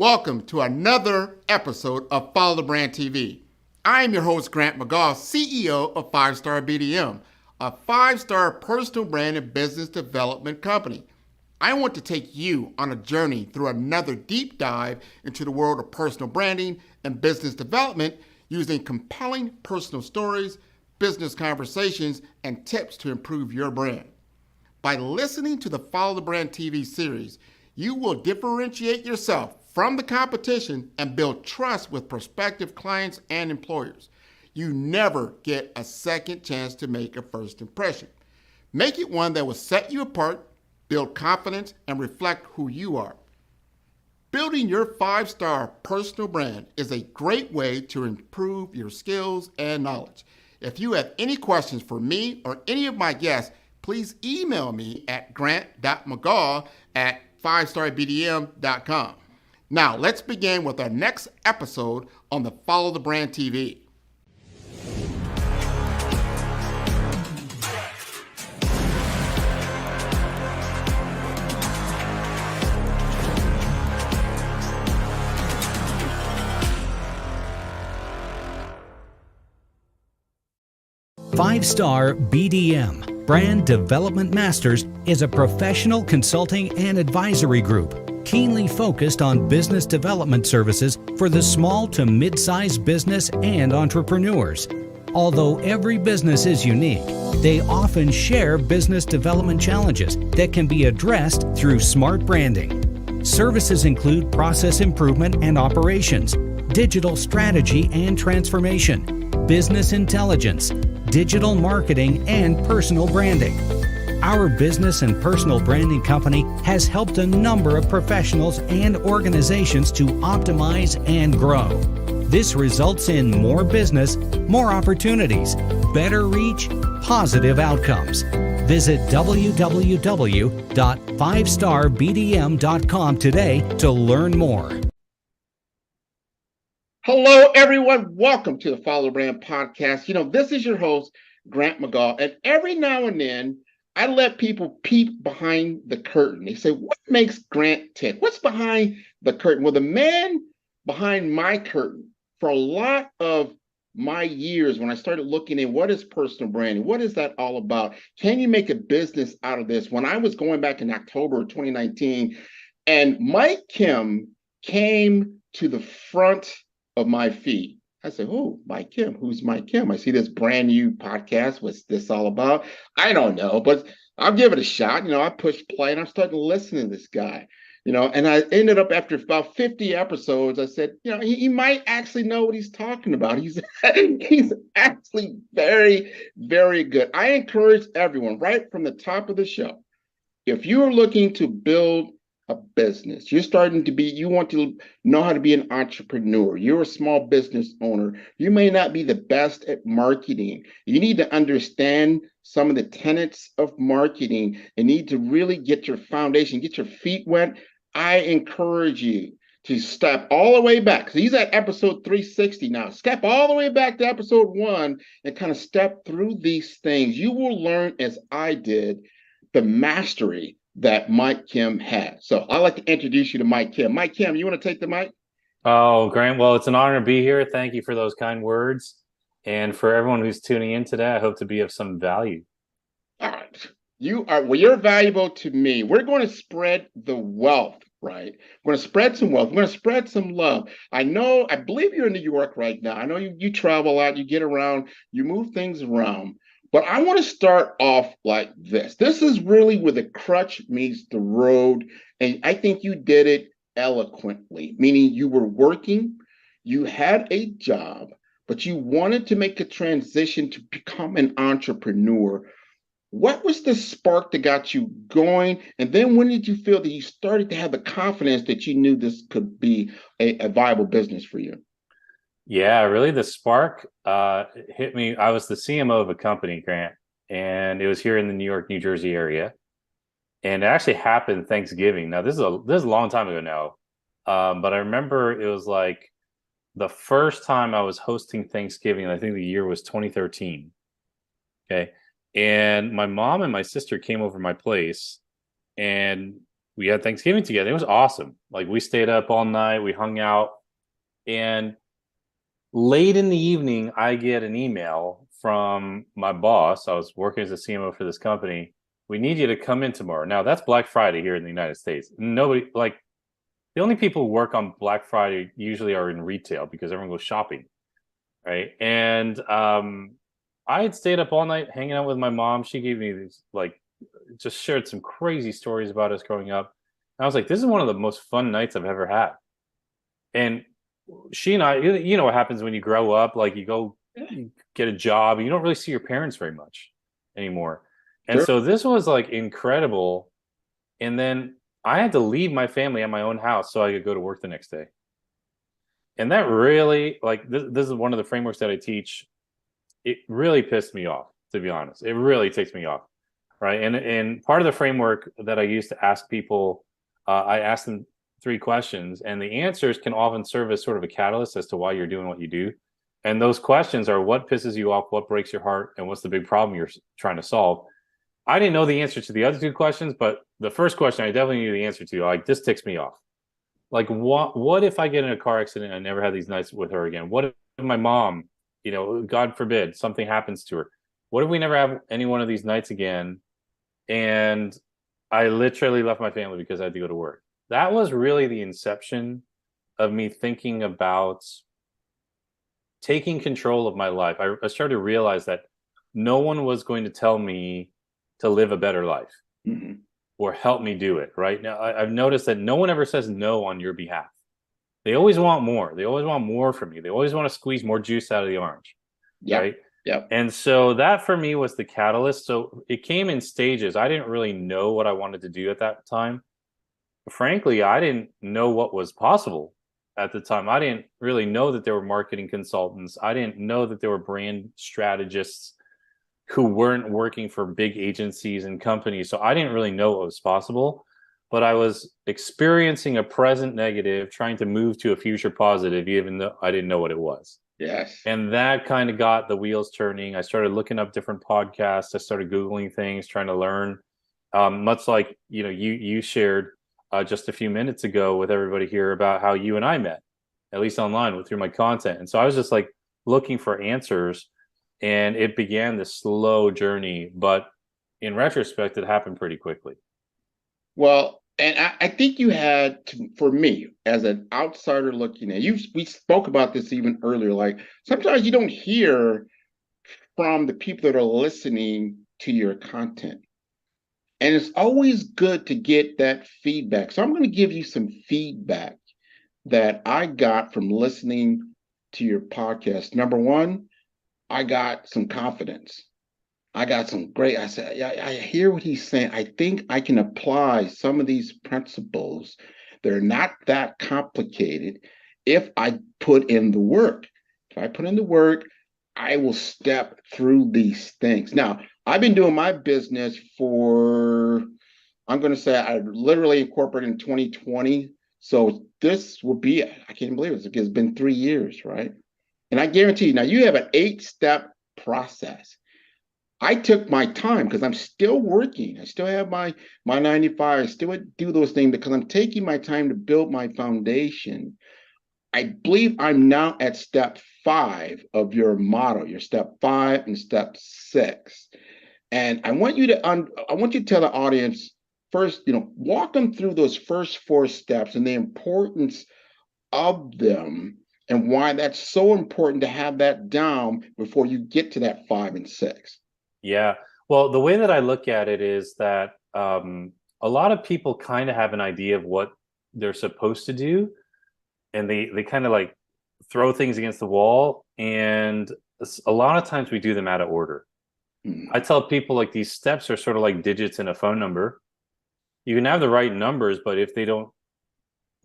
Welcome to another episode of Follow the Brand TV. I am your host, Grant McGaugh, CEO of 5-Star BDM, a 5-star personal brand and business development company. I want to take you on a journey through another deep dive into the world of personal branding and business development using compelling personal stories, business conversations, and tips to improve your brand. By listening to the Follow the Brand TV series, you will differentiate yourself from the competition and build trust with prospective clients and employers. You never get a second chance to make a first impression. Make it one that will set you apart, build confidence, and reflect who you are. Building your 5-star personal brand is a great way to improve your skills and knowledge. If you have any questions for me or any of my guests, please email me at grant.mcgaugh@5starbdm.com. Now, let's begin with our next episode on the Follow the Brand TV. Five-Star BDM, Brand Development Masters, is a professional consulting and advisory group keenly focused on business development services for the small to mid-sized business and entrepreneurs. Although every business is unique, they often share business development challenges that can be addressed through smart branding. Services include process improvement and operations, digital strategy and transformation, business intelligence, digital marketing, and personal branding. Our business and personal branding company has helped a number of professionals and organizations to optimize and grow. This results in more business, more opportunities, better reach, positive outcomes. Visit www.5starbdm.com today to learn more. Hello, everyone. Welcome to the Follow the Brand podcast. This is your host, Grant McGaugh, and every now and then, I let people peek behind the curtain. They say, what makes Grant tick? What's behind the curtain? Well, the man behind my curtain for a lot of my years when I started looking at what is personal branding, what is that all about? Can you make a business out of this? When I was going back in October of 2019, and Mike Kim came to the front of my feed. I said, oh, Mike Kim, who's Mike Kim? I see this brand new podcast. What's this all about? I don't know, but I'll give it a shot. I pushed play and I'm starting to listen to this guy, and I ended up after about 50 episodes, I said, he might actually know what he's talking about. He's actually very, very good. I encourage everyone right from the top of the show, if you are looking to build a business, you want to know how to be an entrepreneur, you're a small business owner, you may not be the best at marketing, you need to understand some of the tenets of marketing and need to really get your foundation, get your feet wet. I encourage you to step all the way back. So he's at episode 360 now. Step all the way back to episode 1 and kind of step through these things. You will learn, as I did, the mastery that Mike Kim has. So I'd like to introduce you to Mike Kim. Mike Kim, you want to take the mic? Oh, Grant, well, it's an honor to be here. Thank you for those kind words. And for everyone who's tuning in today, I hope to be of some value. All right. You're valuable to me. We're going to spread the wealth, right? We're going to spread some wealth. We're going to spread some love. I believe you're in New York right now. I know you travel a lot, you get around, you move things around. But I want to start off like this. This is really where the crutch meets the road. And I think you did it eloquently, meaning you were working, you had a job, but you wanted to make a transition to become an entrepreneur. What was the spark that got you going? And then when did you feel that you started to have the confidence that you knew this could be a viable business for you? Yeah, really the spark hit me. I was the CMO of a company, Grant, and it was here in the New York, New Jersey area. And it actually happened Thanksgiving. Now, this is a long time ago now. But I remember it was like the first time I was hosting Thanksgiving. I think the year was 2013. Okay. And my mom and my sister came over to my place, and we had Thanksgiving together. It was awesome. Like we stayed up all night, we hung out, and late in the evening, I get an email from my boss. I was working as a CMO for this company. We need you to come in tomorrow. Now that's Black Friday here in the United States. Nobody like the only people who work on Black Friday usually are in retail because everyone goes shopping, right? And I had stayed up all night hanging out with my mom. She gave me these like just shared some crazy stories about us growing up. And I was like, this is one of the most fun nights I've ever had. And she and I, you know what happens when you grow up, like you get a job, and you don't really see your parents very much anymore. And Sure. so this was like incredible. And then I had to leave my family at my own house so I could go to work the next day. And that really, like, this is one of the frameworks that I teach. It really pissed me off, to be honest. It really takes me off, right? And part of the framework that I use to ask people, I ask them three questions, and the answers can often serve as sort of a catalyst as to why you're doing what you do. And those questions are what pisses you off, what breaks your heart, and what's the big problem you're trying to solve. I didn't know the answer to the other two questions, but the first question I definitely knew the answer to. Like, this ticks me off. Like, what if I get in a car accident and I never have these nights with her again? What if my mom, you know, God forbid, something happens to her? What if we never have any one of these nights again? And I literally left my family because I had to go to work. That was really the inception of me thinking about taking control of my life. I started to realize that no one was going to tell me to live a better life or help me do it. Right now, I've noticed that no one ever says no on your behalf. They always want more. They always want more from you. They always want to squeeze more juice out of the orange. Yep. Right. Yep. And so that for me was the catalyst. So it came in stages. I didn't really know what I wanted to do at that time. Frankly, I didn't know what was possible at the time. I didn't really know that there were marketing consultants. I didn't know that there were brand strategists who weren't working for big agencies and companies. So I didn't really know what was possible, but I was experiencing a present negative, trying to move to a future positive, even though I didn't know what it was. Yes. And that kind of got the wheels turning. I started looking up different podcasts. I started Googling things, trying to learn. Much like, you know, you shared just a few minutes ago with everybody here about how you and I met, at least online through my content. And so I was just like looking for answers, and it began this slow journey. But in retrospect, it happened pretty quickly. Well, and I think you had to, for me, as an outsider looking at you, we spoke about this even earlier. Like sometimes you don't hear from the people that are listening to your content. And it's always good to get that feedback. So I'm going to give you some feedback that I got from listening to your podcast. Number one, I got some confidence. I got some great. I said, yeah, I hear what he's saying. I think I can apply some of these principles. They're not that complicated if I put in the work. If I put in the work, I will step through these things. Now, I've been doing my business for, I'm going to say I literally incorporated in 2020. So this will be, I can't even believe it. It's been 3 years, right? And I guarantee you, now you have an 8-step process. I took my time because I'm still working. I still have my 95. I still do those things because I'm taking my time to build my foundation. I believe I'm now at step 5 of your model, your step 5 and step 6. And I want you to tell the audience first, walk them through those first 4 steps and the importance of them and why that's so important to have that down before you get to that 5 and 6. Yeah. Well, the way that I look at it is that a lot of people kind of have an idea of what they're supposed to do, and they kind of like throw things against the wall. And a lot of times we do them out of order. I tell people like these steps are sort of like digits in a phone number. You can have the right numbers, but if they don't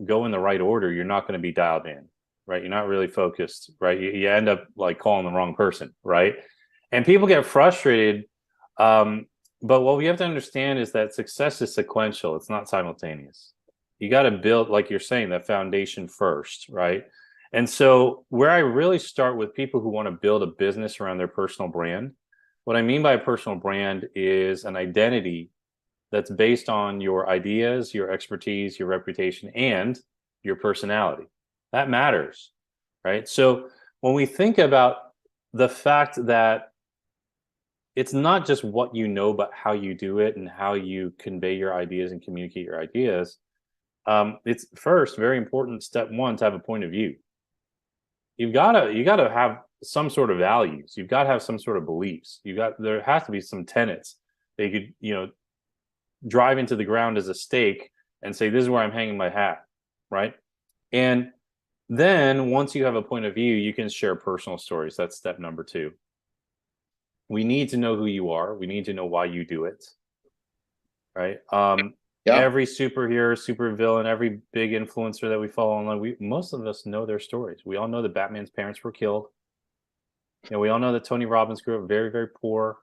go in the right order, you're not going to be dialed in, right? You're not really focused, right? You end up like calling the wrong person, right? And people get frustrated. But what we have to understand is that success is sequential. It's not simultaneous. You got to build, like you're saying, that foundation first, right? And so where I really start with people who want to build a business around their personal brand, what I mean by a personal brand is an identity that's based on your ideas, your expertise, your reputation, and your personality. That matters, right? So when we think about the fact that it's not just what you know, but how you do it and how you convey your ideas and communicate your ideas. It's first very important, step one, to have a point of view. You gotta have some sort of values. You've got to have some sort of beliefs. There has to be some tenets that you could, drive into the ground as a stake and say, this is where I'm hanging my hat, right? And then once you have a point of view, you can share personal stories. That's step number two. We need to know who you are. We need to know why you do it, right? Every superhero, supervillain, every big influencer that we follow online, most of us know their stories. We all know that Batman's parents were killed. We all know that Tony Robbins grew up very, very poor.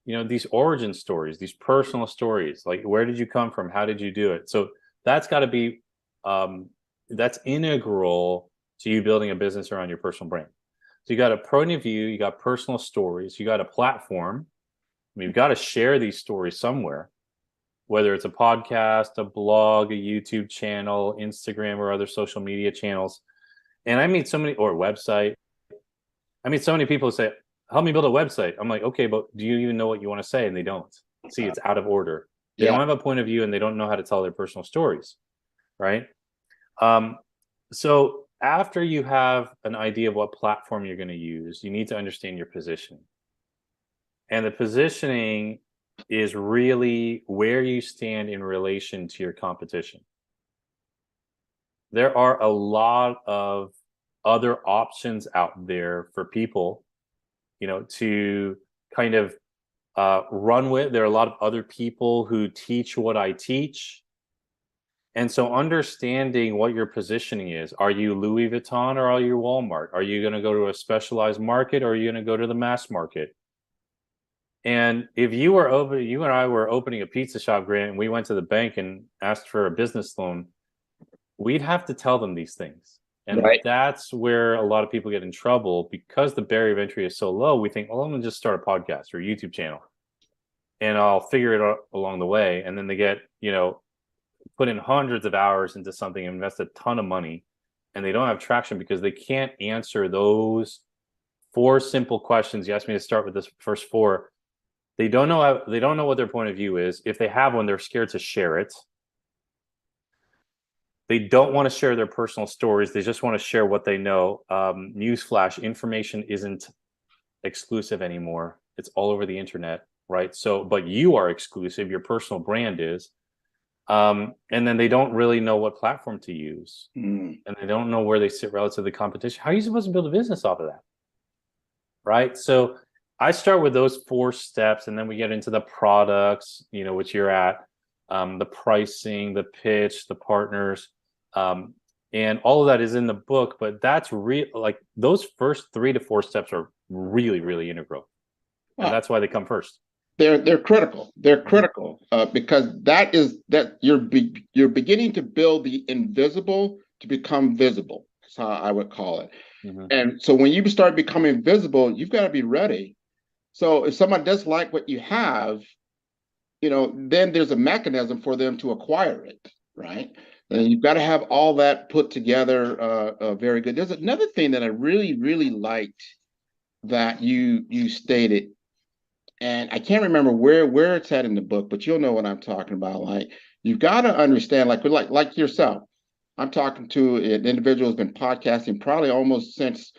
These origin stories, these personal stories, like where did you come from? How did you do it? So that's got to be, that's integral to you building a business around your personal brand. So you got a point of view, you got personal stories, you got a platform. You've got to share these stories somewhere, whether it's a podcast, a blog, a YouTube channel, Instagram, or other social media channels. And I meet so many, or website. I meet so many people who say, help me build a website. I'm like, okay, but do you even know what you want to say? And they don't. See, it's out of order. They don't have a point of view and they don't know how to tell their personal stories, right? So after you have an idea of what platform you're going to use, you need to understand your positioning. And the positioning is really where you stand in relation to your competition. There are a lot of other options out there for people, to kind of run with. There are a lot of other people who teach what I teach. And so understanding what your positioning is, are you Louis Vuitton or are you Walmart? Are you going to go to a specialized market or are you going to go to the mass market? And if you and I were opening a pizza shop, Grant, and we went to the bank and asked for a business loan, we'd have to tell them these things. And that's where a lot of people get in trouble because the barrier of entry is so low. We think, well, I'm going to just start a podcast or a YouTube channel and I'll figure it out along the way. And then they get, put in hundreds of hours into something, invest a ton of money, and they don't have traction because they can't answer those 4 simple questions. You asked me to start with this first 4. They don't know what their point of view is. If they have one, they're scared to share it. They don't want to share their personal stories. They just want to share what they know. Newsflash, information isn't exclusive anymore. It's all over the internet, right? So, but you are exclusive. Your personal brand is. And then they don't really know what platform to use. And they don't know where they sit relative to the competition. How are you supposed to build a business off of that? Right? So I start with those 4 steps, and then we get into the products, which you're at, the pricing, the pitch, the partners. And all of that is in the book, but that's like those first 3 to 4 steps are really, really integral. And that's why they come first. They're critical. They're critical because that you're beginning to build the invisible to become visible. That's how I would call it. And so when you start becoming visible, you've got to be ready. So if someone does like what you have, then there's a mechanism for them to acquire it, right? And you've got to have all that put together very good. There's another thing that I really, really liked that you stated, and I can't remember where it's at in the book, but you'll know what I'm talking about. Like, you've got to understand, like yourself. I'm talking to an individual who's been podcasting probably almost since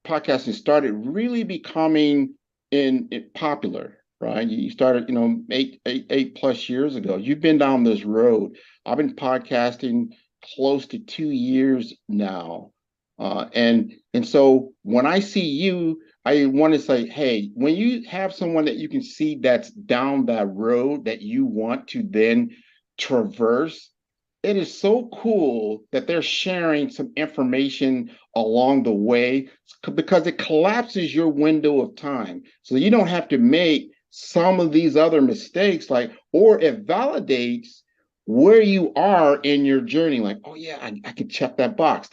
podcasting started really becoming in popular, right? You started, 8+ years ago. You've been down this road. I've been podcasting close to 2 years now. And so when I see you, I want to say, hey, when you have someone that you can see that's down that road that you want to then traverse, it is so cool that they're sharing some information along the way because it collapses your window of time. So you don't have to make some of these other mistakes, or it validates where you are in your journey. Like, oh yeah, I could check that box.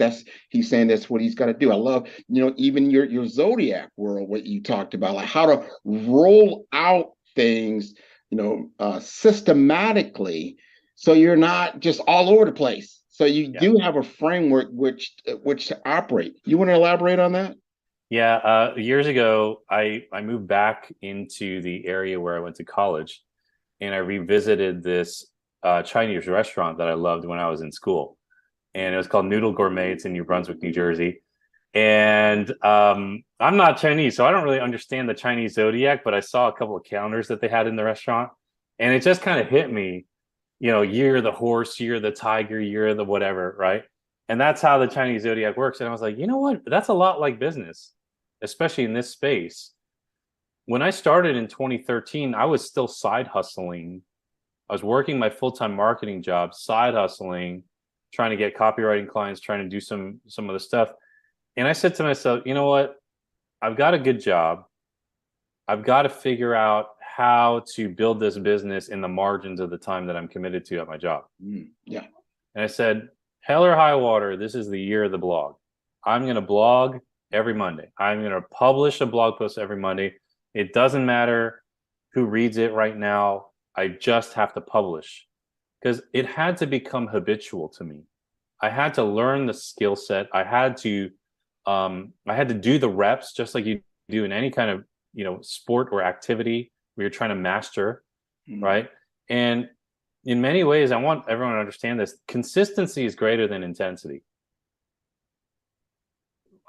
He's saying that's what he's got to do. I love, even your Zodiac world, what you talked about, like how to roll out things systematically, so you're not just all over the place. So you Yeah. do have a framework which to operate. You want to elaborate on that? Yeah, years ago, I moved back into the area where I went to college, and I revisited this Chinese restaurant that I loved when I was in school, and it was called Noodle Gourmet. It's in New Brunswick, New Jersey. And I'm not Chinese, so I don't really understand the Chinese zodiac, but I saw a couple of calendars that they had in the restaurant, and it just kind of hit me, year of the horse, year of the tiger, year of the whatever, right? And that's how the Chinese zodiac works. And I was like, you know what? That's a lot like business, especially in this space. When I started in 2013, I was still side hustling. I was working my full-time marketing job, side hustling, trying to get copywriting clients, trying to do some of the stuff. And I said to myself, you know what? I've got a good job. I've got to figure out how to build this business in the margins of the time that I'm committed to at my job. Yeah. And I said, hell or high water, this is the year of the blog. I'm going to blog every Monday. I'm going to publish a blog post every Monday. It doesn't matter who reads it right now. I just have to publish, because it had to become habitual to me. I had to learn the skill set. I had to do the reps, just like you do in any kind of sport or activity where you're trying to master, right? And in many ways, I want everyone to understand this: consistency is greater than intensity.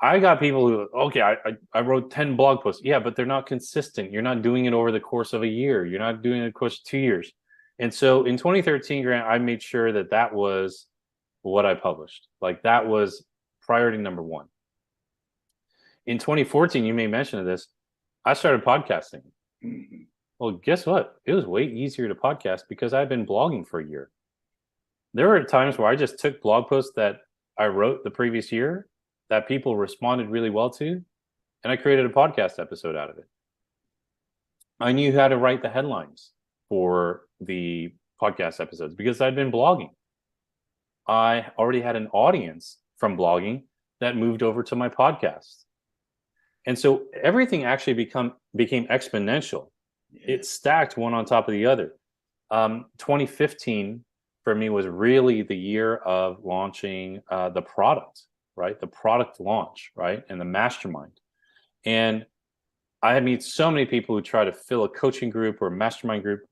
I got people who, okay, I wrote 10 blog posts. Yeah, but they're not consistent. You're not doing it over the course of a year. You're not doing it over the course of 2 years. And so in 2013, Grant, I made sure that was what I published. Like, that was priority number one. In 2014, you made mention of this, I started podcasting. Well, guess what? It was way easier to podcast because I've been blogging for a year. There were times where I just took blog posts that I wrote the previous year that people responded really well to, and I created a podcast episode out of it. I knew how to write the headlines for the podcast episodes because I'd been blogging. I already had an audience from blogging that moved over to my podcast. And so everything actually became exponential. Yeah. It stacked one on top of the other. 2015 for me was really the year of launching the product, right? The product launch, right? And the mastermind. And I had met so many people who try to fill a coaching group or mastermind group.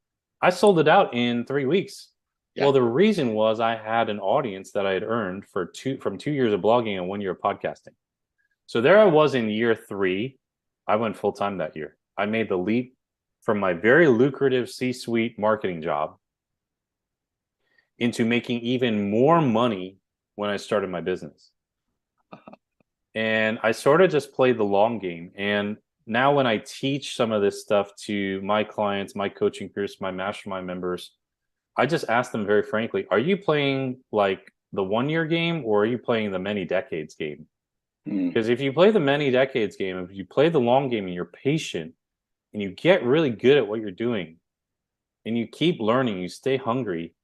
I sold it out in 3 weeks. Yeah. Well, the reason was I had an audience that I had earned from 2 years of blogging and 1 year of podcasting. So there I was in year 3. I went full time that year. I made the leap from my very lucrative C-suite marketing job into making even more money when I started my business. And I sort of just played the long game. And now when I teach some of this stuff to my clients, my coaching groups, my mastermind members, I just ask them very frankly, are you playing like the 1 year game, or are you playing the many decades game? Because if you play the many decades game, if you play the long game and you're patient and you get really good at what you're doing and you keep learning, you stay hungry,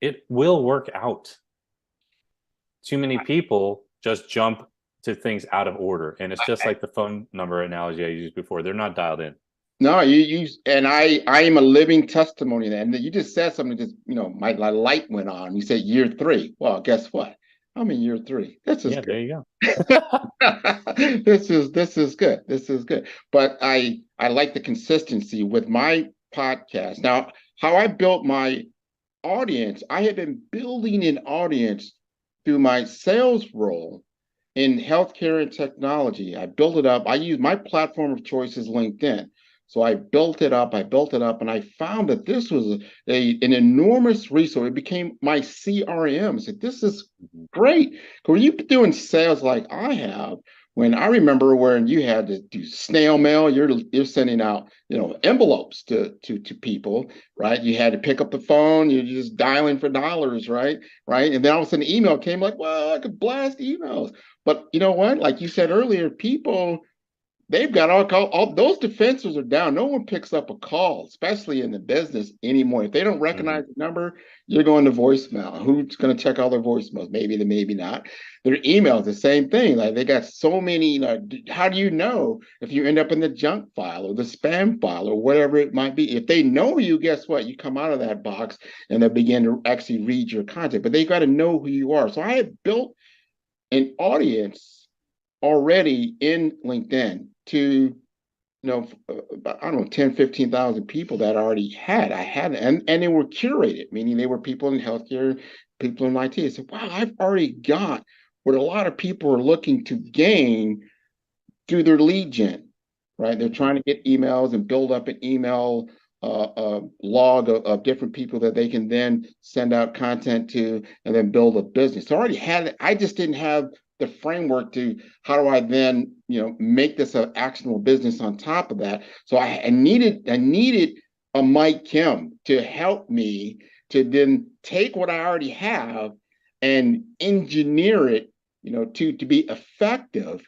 it will work out. Too many people just jump to things out of order. And it's just like the phone number analogy I used before. They're not dialed in. No, and I am a living testimony of that. And you just said something, just, my light went on. You said year 3. Well, guess what? I'm in year 3. This is good. There you go. This is good. This is good. But I like the consistency with my podcast. Now, how I built my audience, I had been building an audience through my sales role in healthcare and technology. I built it up. I use my platform of choice is LinkedIn. So I built it up, and I found that this was an enormous resource. It became my CRM. I said, this is great. When you're doing sales like I have, when I remember when you had to do snail mail, you're sending out, envelopes to people, right? You had to pick up the phone, you're just dialing for dollars, right? And then all of a sudden the email came, like, well, I could blast emails. But you know what? Like you said earlier, people, they've got all those defenses are down. No one picks up a call, especially in the business anymore. If they don't Hmm. recognize the number, you're going to voicemail. Who's going to check all their voicemails? Maybe they, maybe not. Their emails, the same thing. Like they got so many. How do you know if you end up in the junk file or the spam file or whatever it might be? If they know you, guess what? You come out of that box and they begin to actually read your content. But they got to know who you are. So I had built an audience already in LinkedIn to I don't know, 10, 15,000 people that I already had. And they were curated, meaning they were people in healthcare, people in IT. I said, wow, I've already got what a lot of people are looking to gain through their lead gen, right? They're trying to get emails and build up an email log of different people that they can then send out content to and then build a business. So I already had it. I just didn't have the framework to how do I then make this an actionable business on top of that. So I needed a Mike Kim to help me to then take what I already have and engineer it, to be effective.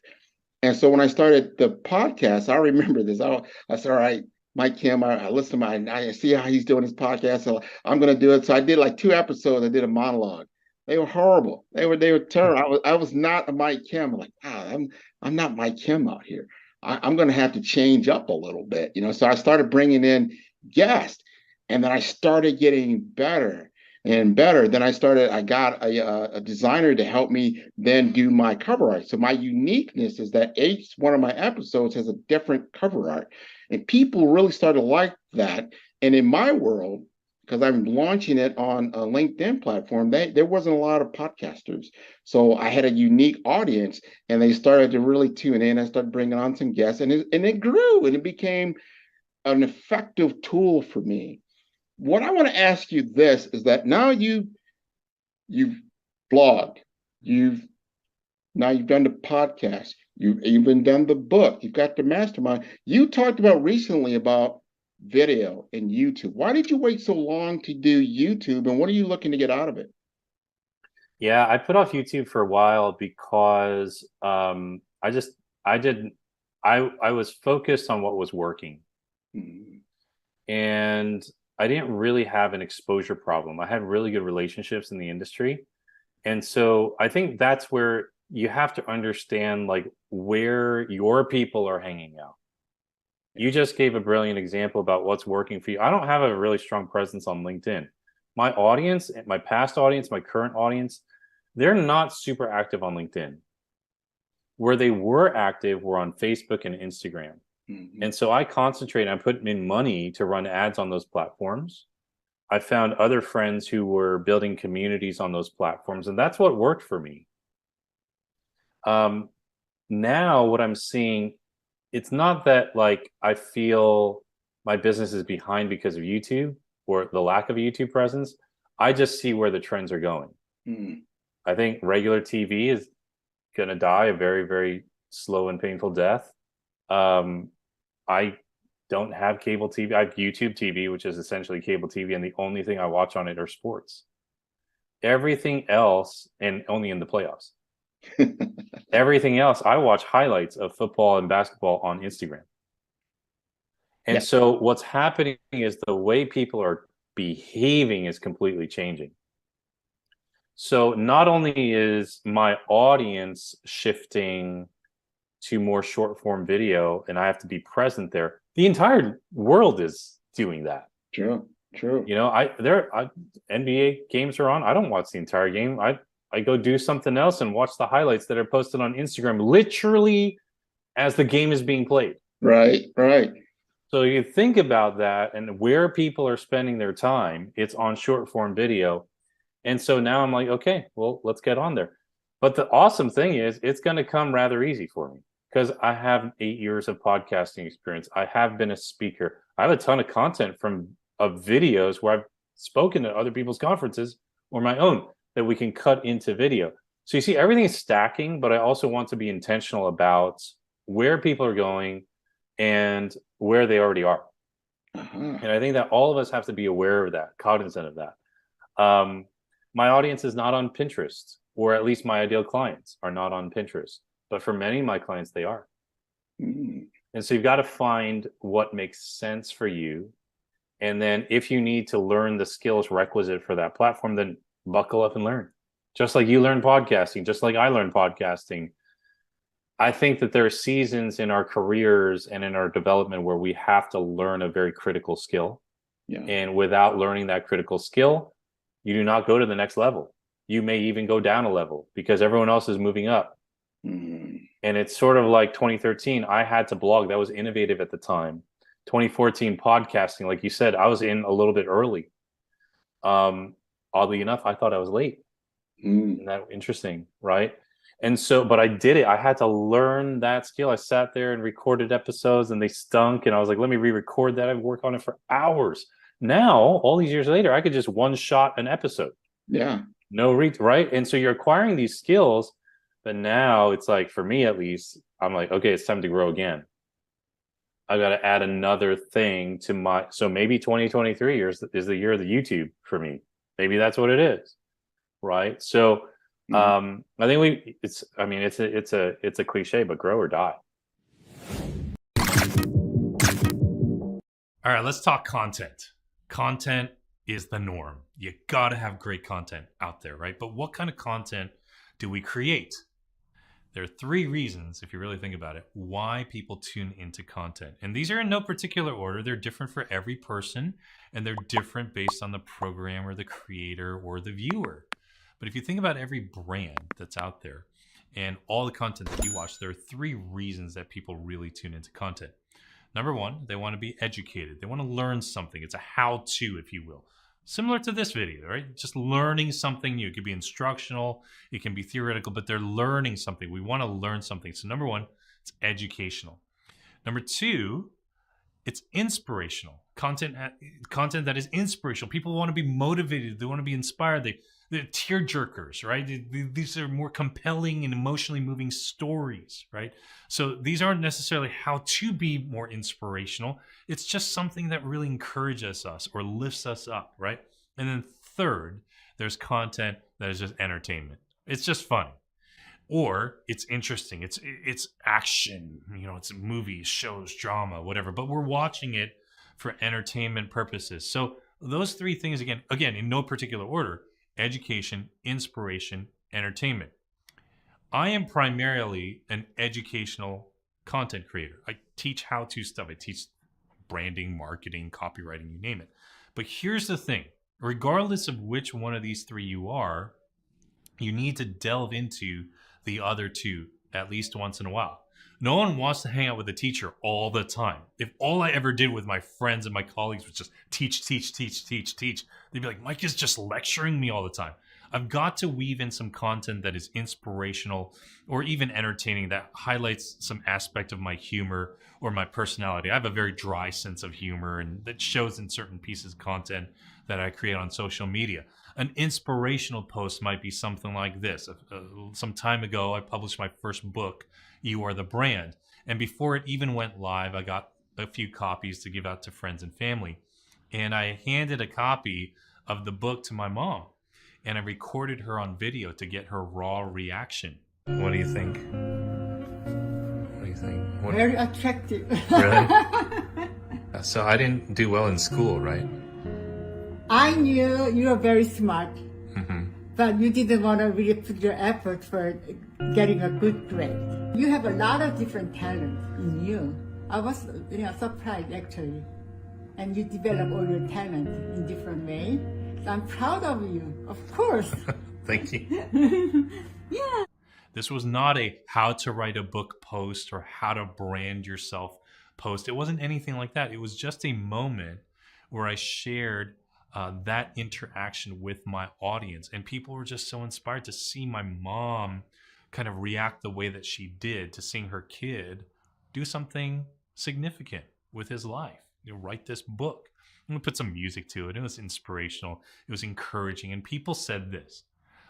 And so when I started the podcast, I remember this. I said, all right, Mike Kim, I listen to I see how he's doing his podcast. So I'm going to do it. So I did like 2 episodes. I did a monologue. They were horrible. They were terrible. I was not a Mike Kim. I'm like, I'm not Mike Kim out here. I'm going to have to change up a little bit, So I started bringing in guests, and then I started getting better and better. Then I got a designer to help me then do my cover art. So my uniqueness is that each one of my episodes has a different cover art. And people really started to like that. And in my world, because I'm launching it on a LinkedIn platform, there wasn't a lot of podcasters. So I had a unique audience and they started to really tune in. I started bringing on some guests and it grew and it became an effective tool for me. What I want to ask you this is that now you've blogged, you've you've done the podcast, you've even done the book, you've got the mastermind. You talked about recently about video and YouTube. Why did you wait so long to do YouTube, and what are you looking to get out of it? Yeah, I put off YouTube for a while because I didn't I was focused on what was working, Hmm. and I didn't really have an exposure problem. I had really good relationships in the industry. And so I think that's where you have to understand like where your people are hanging out. You just gave a brilliant example about what's working for you. I don't have a really strong presence on LinkedIn. My audience, my past audience, my current audience, they're not super active on LinkedIn. Where they were active were on Facebook and Instagram. Hmm. And so I concentrate, I put in money to run ads on those platforms. I found other friends who were building communities on those platforms, and that's what worked for me. Um, Now, what I'm seeing, it's not that like I feel my business is behind because of YouTube or the lack of a YouTube presence. I just see where the trends are going. Hmm. I think regular TV is going to die a very, very slow and painful death. Um, I don't have cable TV. I have YouTube TV, which is essentially cable TV, and the only thing I watch on it are sports. Everything else, and only in the playoffs. Everything else, I watch highlights of football and basketball on Instagram. And Yeah. so what's happening is the way people are behaving is completely changing. So not only is my audience shifting to more short form video and I have to be present there, the entire world is doing that. True. True. NBA games are on. I don't watch the entire game. I go do something else and watch the highlights that are posted on Instagram literally as the game is being played. Right. Right. So you think about that and where people are spending their time, it's on short form video. And so now I'm like, okay, well, let's get on there. But the awesome thing is it's going to come rather easy for me because I have 8 years of podcasting experience. I have been a speaker. I have a ton of content of videos where I've spoken at other people's conferences or my own that we can cut into video. So you see, everything is stacking, but I also want to be intentional about where people are going and where they already are. Uh-huh. And I think that all of us have to be aware of that, cognizant of that. My audience is not on Pinterest, or at least my ideal clients are not on Pinterest. But for many of my clients, they are. Mm. And so you've got to find what makes sense for you. And then if you need to learn the skills requisite for that platform, then buckle up and learn. Just like you learn podcasting, just like I learned podcasting. I think that there are seasons in our careers and in our development where we have to learn a very critical skill. Yeah. And without learning that critical skill, you do not go to the next level. You may even go down a level because everyone else is moving up. Mm-hmm. And it's sort of like 2013, I had to blog. That was innovative at the time. 2014 podcasting, like you said, I was in a little bit early. Oddly enough, I thought I was late. Isn't that interesting, right? And so, but I did it. I had to learn that skill. I sat there and recorded episodes and they stunk. And I was like, let me re-record that. I've worked on it for hours. Now, all these years later, I could just one shot an episode. Yeah. Right? And so you're acquiring these skills, but now it's like, for me at least, I'm like, okay, it's time to grow again. I got to add another thing to my, so maybe 2023 is the year of the YouTube for me. Maybe that's what it is. Right. So I think it's a cliche, but grow or die. All right, let's talk content. Content is the norm. You got to have great content out there, right? But what kind of content do we create? There are 3 reasons, if you really think about it, why people tune into content. And these are in no particular order. They're different for every person, and they're different based on the programmer, the creator, or the viewer. But if you think about every brand that's out there and all the content that you watch, there are 3 reasons that people really tune into content. Number 1, they want to be educated. They want to learn something. It's a how-to, if you will. Similar to this video, right? Just learning something new. It could be instructional, it can be theoretical, but they're learning something. We want to learn something. So number 1, it's educational. Number 2, it's inspirational. Content that is inspirational. People want to be motivated. They want to be inspired. They're tear jerkers, right? These are more compelling and emotionally moving stories, right? So these aren't necessarily how to be more inspirational. It's just something that really encourages us or lifts us up, right? And then 3rd, there's content that is just entertainment. It's just fun. Or it's interesting. It's action, it's movies, shows, drama, whatever. But we're watching it for entertainment purposes. So those 3 things, again, in no particular order: education, inspiration, entertainment. I am primarily an educational content creator. I teach how-to stuff. I teach branding, marketing, copywriting, you name it. But here's the thing. Regardless of which one of these 3 you are, you need to delve into the other 2 at least once in a while. No one wants to hang out with a teacher all the time. If all I ever did with my friends and my colleagues was just teach, they'd be like, Mike is just lecturing me all the time. I've got to weave in some content that is inspirational or even entertaining, that highlights some aspect of my humor or my personality. I have a very dry sense of humor, and that shows in certain pieces of content that I create on social media. An inspirational post might be something like this. Some time ago, I published my first book, You Are the Brand. And before it even went live, I got a few copies to give out to friends and family. And I handed a copy of the book to my mom. And I recorded her on video to get her raw reaction. What do you think? Very attractive. Really? So I didn't do well in school, right? I knew you were very smart, but you didn't want to really put your effort for getting a good grade. You have a lot of different talents in you. I was surprised actually. And you develop all your talent in different ways. So I'm proud of you, of course. Thank you. Yeah. This was not a how to write a book post or how to brand yourself post. It wasn't anything like that. It was just a moment where I shared that interaction with my audience. And people were just so inspired to see my mom kind of react the way that she did to seeing her kid do something significant with his life. Write this book. I'm gonna put some music to it. It was inspirational. It was encouraging. And people said this: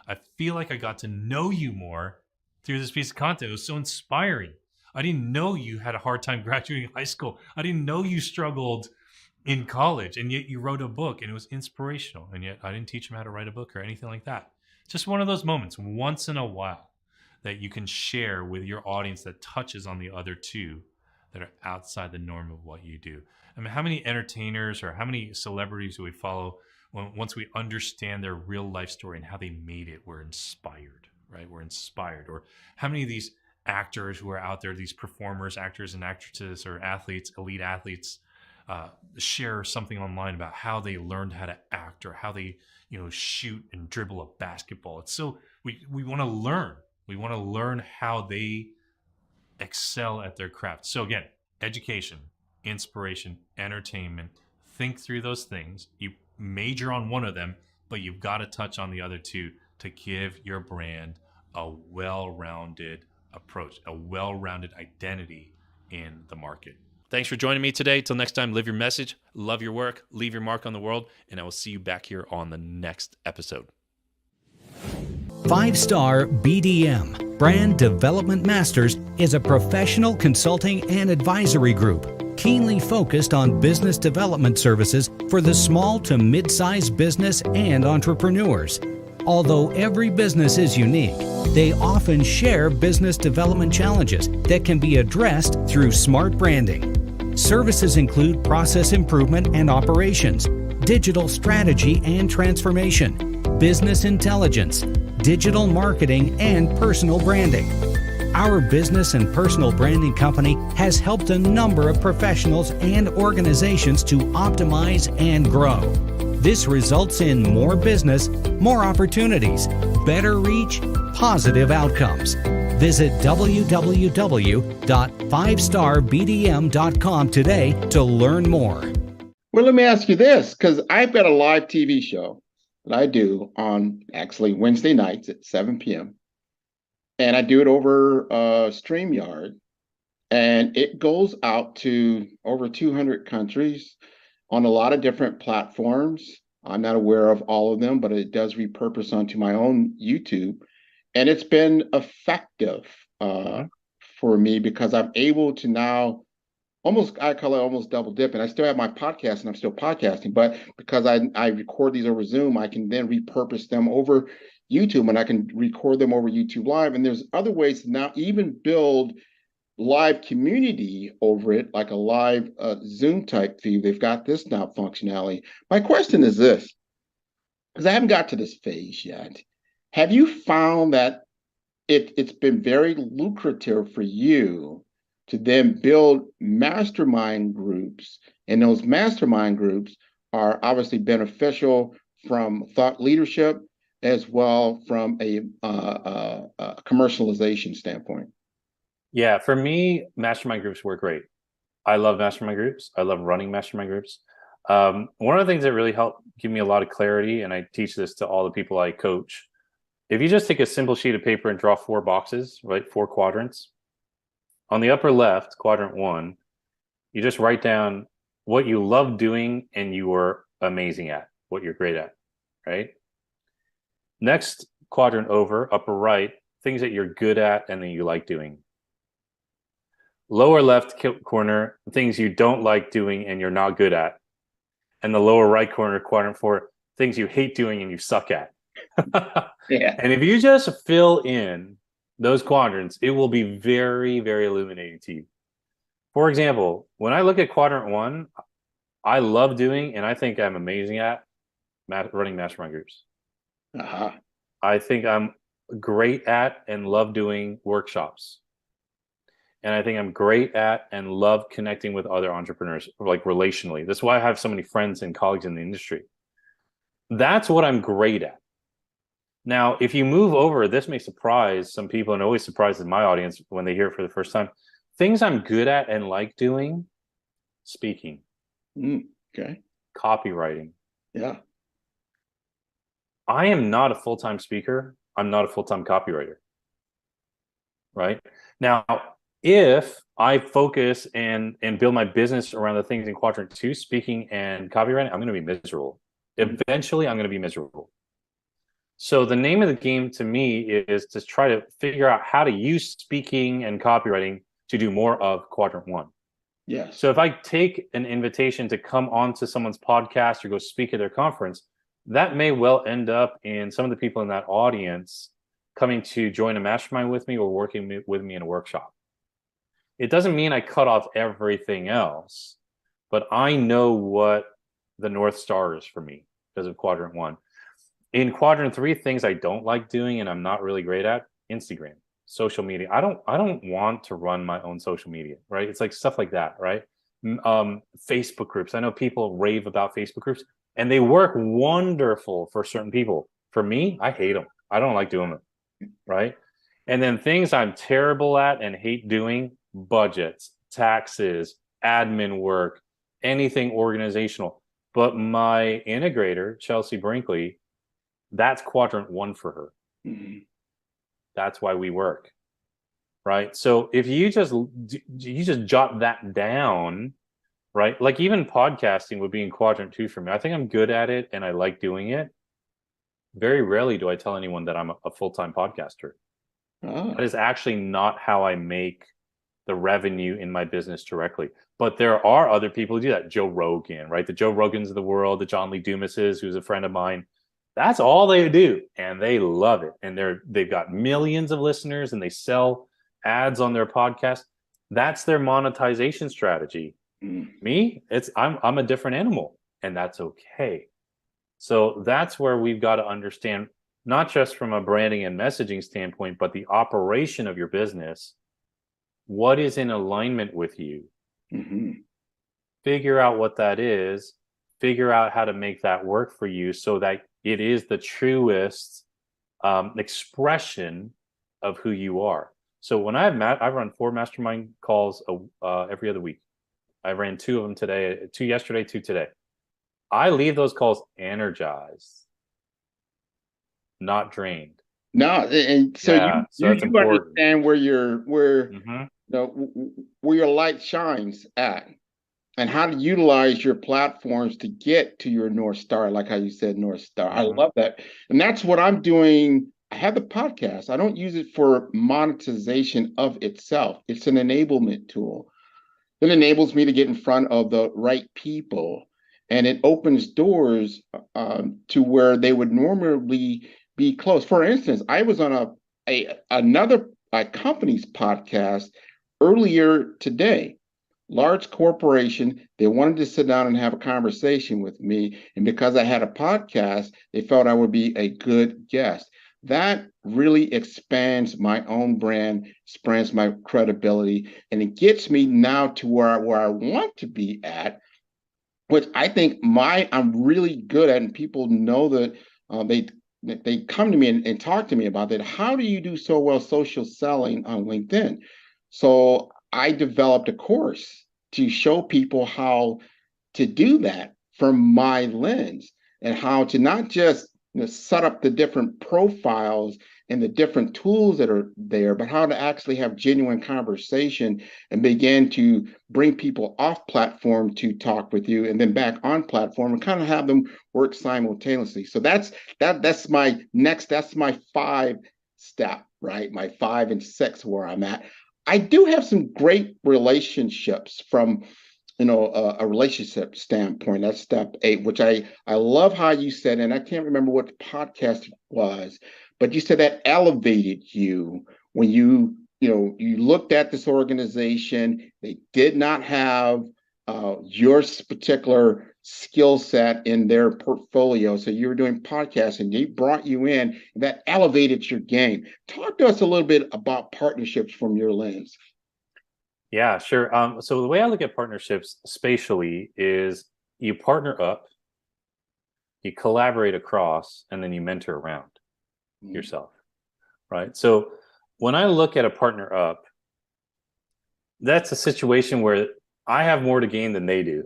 I feel like I got to know you more through this piece of content. It was so inspiring. I didn't know you had a hard time graduating high school. I didn't know you struggled in college, and yet you wrote a book, and it was inspirational. And yet I didn't teach him how to write a book or anything like that. Just one of those moments once in a while that you can share with your audience that touches on the other 2 that are outside the norm of what you do. I mean, how many entertainers or how many celebrities do we follow once we understand their real life story and how they made it, we're inspired, right? We're inspired. Or how many of these actors who are out there, these performers, actors and actresses or athletes, elite athletes, share something online about how they learned how to act or how they, shoot and dribble a basketball. It's so we want to learn. We want to learn how they excel at their craft. So again, education, inspiration, entertainment. Think through those things. You major on one of them, but you've got to touch on the other two to give your brand a well-rounded approach, a well-rounded identity in the market. Thanks for joining me today. Till next time, live your message, love your work, leave your mark on the world, and I will see you back here on the next episode. 5-Star BDM, Brand Development Masters, is a professional consulting and advisory group keenly focused on business development services for the small to mid-sized business and entrepreneurs. Although every business is unique, they often share business development challenges that can be addressed through smart branding. Services include process improvement and operations, digital strategy and transformation, business intelligence, digital marketing, and personal branding. Our business and personal branding company has helped a number of professionals and organizations to optimize and grow. This results in more business, more opportunities, better reach, positive outcomes. Visit www.5starbdm.com today to learn more. Well, let me ask you this, because I've got a live TV show that I do on actually Wednesday nights at 7 p.m. And I do it over StreamYard. And it goes out to over 200 countries on a lot of different platforms. I'm not aware of all of them, but it does repurpose onto my own YouTube. And it's been effective for me because I'm able to now I call it almost double dipping. I still have my podcast and I'm still podcasting, but because I record these over Zoom, I can then repurpose them over YouTube and I can record them over YouTube Live. And there's other ways to now even build live community over it, like a live Zoom type feed. They've got this now functionality. My question is this, because I haven't got to this phase yet. Have you found that it's been very lucrative for you to then build mastermind groups, and those mastermind groups are obviously beneficial from thought leadership as well from a commercialization standpoint? Yeah, for me, mastermind groups work great. I love mastermind groups. I love running mastermind groups. One of the things that really helped give me a lot of clarity, and I teach this to all the people I coach, if you just take a simple sheet of paper and draw 4 boxes, right, 4 quadrants, on the upper left, quadrant 1, you just write down what you love doing and you are amazing at, what you're great at, right? Next quadrant over, upper right, things that you're good at and that you like doing. Lower left corner, things you don't like doing and you're not good at. And the lower right corner, quadrant 4, things you hate doing and you suck at. Yeah. And if you just fill in those quadrants, it will be very, very illuminating to you. For example, when I look at quadrant 1, I love doing, and I think I'm amazing at running mastermind groups. Uh-huh. I think I'm great at and love doing workshops. And I think I'm great at and love connecting with other entrepreneurs, like relationally. That's why I have so many friends and colleagues in the industry. That's what I'm great at. Now, if you move over, this may surprise some people, and always surprises my audience when they hear it for the first time. Things I'm good at and like doing: speaking, okay, copywriting. Yeah. I am not a full-time speaker. I'm not a full-time copywriter. Right? Now, if I focus and build my business around the things in quadrant 2, speaking and copywriting, I'm going to be miserable. Eventually, I'm going to be miserable. So the name of the game to me is to try to figure out how to use speaking and copywriting to do more of quadrant 1. Yes. So if I take an invitation to come onto someone's podcast or go speak at their conference, that may well end up in some of the people in that audience coming to join a mastermind with me or working with me in a workshop. It doesn't mean I cut off everything else, but I know what the North Star is for me because of quadrant 1. In quadrant 3, things I don't like doing and I'm not really great at: Instagram, social media. I don't want to run my own social media, right? It's like stuff like that, right? Facebook groups. I know people rave about Facebook groups and they work wonderful for certain people. For me, I hate them. I don't like doing them, right? And then things I'm terrible at and hate doing: budgets, taxes, admin work, anything organizational. But my integrator, Chelsea Brinkley, that's quadrant 1 for her. Mm-hmm. That's why we work, right? So if you just jot that down, right? Like even podcasting would be in quadrant 2 for me. I think I'm good at it and I like doing it. Very rarely do I tell anyone that I'm a full-time podcaster. That is actually not how I make the revenue in my business directly. But there are other people who do that. Joe Rogan, right? The Joe Rogans of the world, the John Lee Dumases, who's a friend of mine. That's all they do, and they love it. And they've got millions of listeners, and they sell ads on their podcast. That's their monetization strategy. Me, I'm a different animal, and that's okay. So that's where we've got to understand, not just from a branding and messaging standpoint, but the operation of your business. What is in alignment with you? Mm-hmm. Figure out what that is. Figure out how to make that work for you so that it is the truest expression of who you are. So when I run 4 mastermind calls every other week. I ran 2 of them today, 2 yesterday, 2 today. I leave those calls energized, not drained. No, and so so that's you important. understand where Mm-hmm. where your light shines at, and how to utilize your platforms to get to your North Star, like how you said North Star. I love that. And that's what I'm doing. I have the podcast. I don't use it for monetization of itself. It's an enablement tool. It enables me to get in front of the right people, and it opens doors to where they would normally be closed. For instance, I was on another company's podcast earlier today. Large corporation, they wanted to sit down and have a conversation with me. And because I had a podcast, they felt I would be a good guest. That really expands my own brand, expands my credibility, and it gets me now to where I want to be at, which I think I'm really good at, and people know that they come to me and talk to me about that. How do you do so well social selling on LinkedIn? So I developed a course to show people how to do that from my lens, and how to not just set up the different profiles and the different tools that are there, but how to actually have genuine conversation and begin to bring people off platform to talk with you, and then back on platform and kind of have them work simultaneously. So that's my next, that's my 5 step, right? My 5 and 6 where I'm at. I do have some great relationships from a relationship standpoint. That's step 8, which I love how you said, and I can't remember what the podcast was, but you said that elevated you when you looked at this organization. They did not have your particular skill set in their portfolio, so you were doing podcasting. They brought you in, and that elevated your game. Talk to us a little bit about partnerships from your lens. Yeah, sure. So the way I look at partnerships spatially is you partner up, you collaborate across, and then you mentor around yourself, right? So when I look at a partner up, that's a situation where I have more to gain than they do.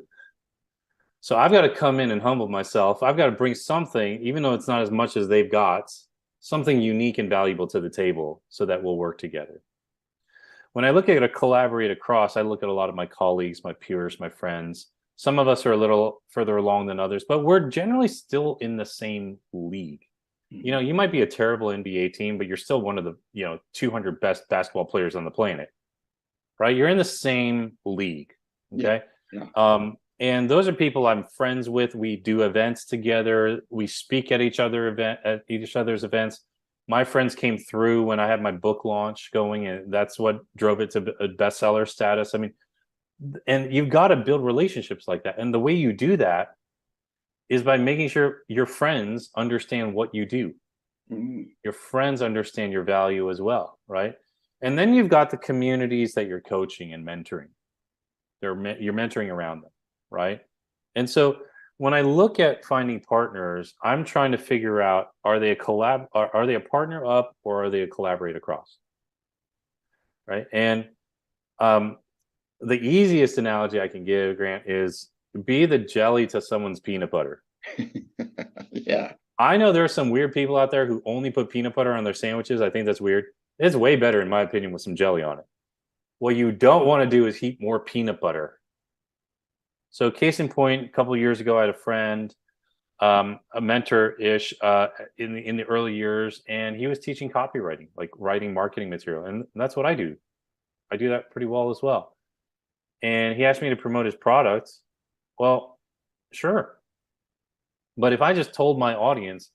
So I've got to come in and humble myself. I've got to bring something, even though it's not as much as they've got, something unique and valuable to the table so that we'll work together. When I look at a collaborate across, I look at a lot of my colleagues, my peers, my friends. Some of us are a little further along than others, but we're generally still in the same league. You might be a terrible NBA team, but you're still one of the 200 best basketball players on the planet, right? You're in the same league, okay? Yeah. And those are people I'm friends with. We do events together. We speak at each other's events. My friends came through when I had my book launch going, and that's what drove it to a bestseller status. I mean, and you've got to build relationships like that. And the way you do that is by making sure your friends understand what you do. Your friends understand your value as well, right? And then you've got the communities that you're coaching and mentoring. You're mentoring around them, right? And so when I look at finding partners, I'm trying to figure out, are they a partner up, or are they a collaborate across? Right? And the easiest analogy I can give, Grant, is be the jelly to someone's peanut butter. Yeah. I know there are some weird people out there who only put peanut butter on their sandwiches. I think that's weird. It's way better, in my opinion, with some jelly on it. What you don't want to do is heap more peanut butter. So case in point, a couple of years ago, I had a friend, a mentor-ish in the early years, and he was teaching copywriting, like writing marketing material. And that's what I do. I do that pretty well as well. And he asked me to promote his product. Well, sure. But if I just told my audience,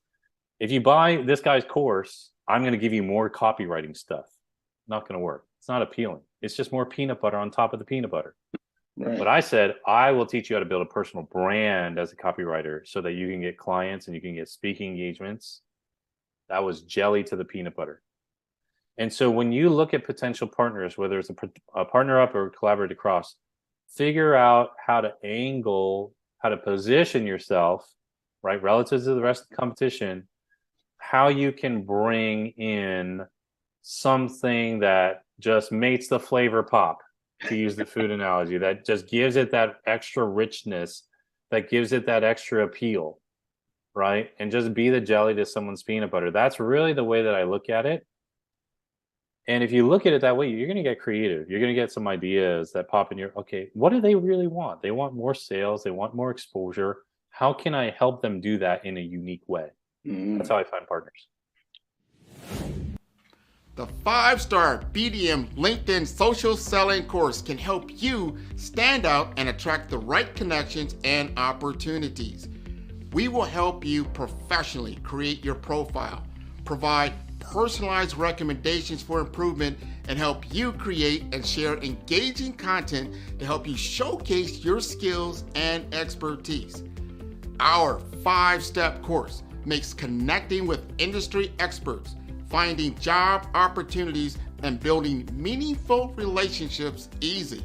if you buy this guy's course, I'm going to give you more copywriting stuff, not going to work. It's not appealing. It's just more peanut butter on top of the peanut butter. Right. But I said, I will teach you how to build a personal brand as a copywriter so that you can get clients and you can get speaking engagements. That was jelly to the peanut butter. And so when you look at potential partners, whether it's a partner up or collaborate across, figure out how to position yourself, right, relative to the rest of the competition, how you can bring in something that just makes the flavor pop, to use the food analogy, that just gives it that extra richness, that gives it that extra appeal, right? And just be the jelly to someone's peanut butter. That's really the way that I look at it. And if you look at it that way, you're going to get creative. You're going to get some ideas that pop in your, okay, what do they really want? They want more sales. They want more exposure. How can I help them do that in a unique way? That's how I find partners. The 5-star BDM LinkedIn social selling course can help you stand out and attract the right connections and opportunities. We will help you professionally create your profile, provide personalized recommendations for improvement, and help you create and share engaging content to help you showcase your skills and expertise. Our 5-step course makes connecting with industry experts, finding job opportunities, and building meaningful relationships easy.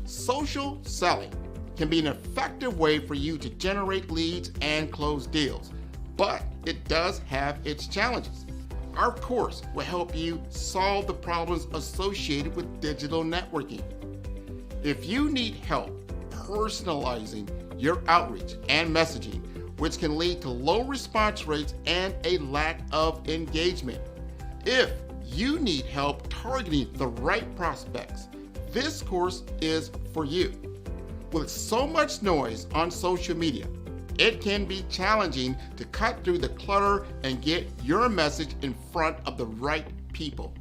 Social selling can be an effective way for you to generate leads and close deals, but it does have its challenges. Our course will help you solve the problems associated with digital networking. If you need help personalizing your outreach and messaging, which can lead to low response rates and a lack of engagement. If you need help targeting the right prospects, this course is for you. With so much noise on social media, it can be challenging to cut through the clutter and get your message in front of the right people.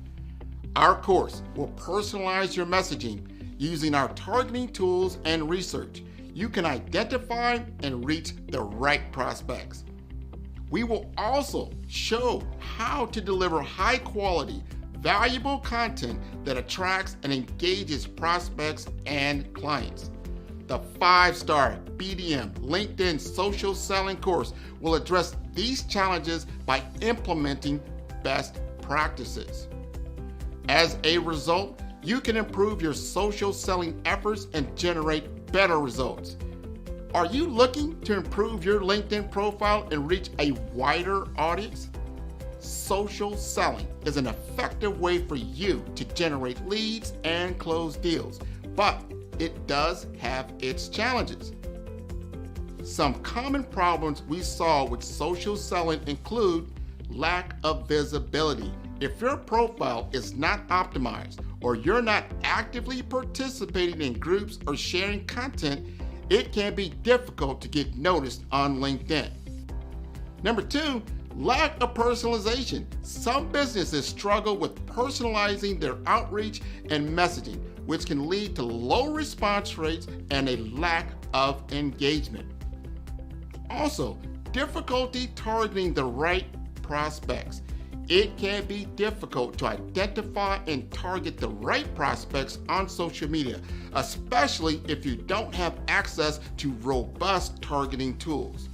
Our course will personalize your messaging using our targeting tools and research. You can identify and reach the right prospects. We will also show how to deliver high quality, valuable content that attracts and engages prospects and clients. The 5-star BDM LinkedIn social selling course will address these challenges by implementing best practices. As a result, you can improve your social selling efforts and generate better results. Are you looking to improve your LinkedIn profile and reach a wider audience? Social selling is an effective way for you to generate leads and close deals, but it does have its challenges. Some common problems we saw with social selling include lack of visibility. If your profile is not optimized or you're not actively participating in groups or sharing content, it can be difficult to get noticed on LinkedIn. Number 2, lack of personalization. Some businesses struggle with personalizing their outreach and messaging, which can lead to low response rates and a lack of engagement. Also, difficulty targeting the right prospects. it can be difficult to identify and target the right prospects on social media, especially if you don't have access to robust targeting tools.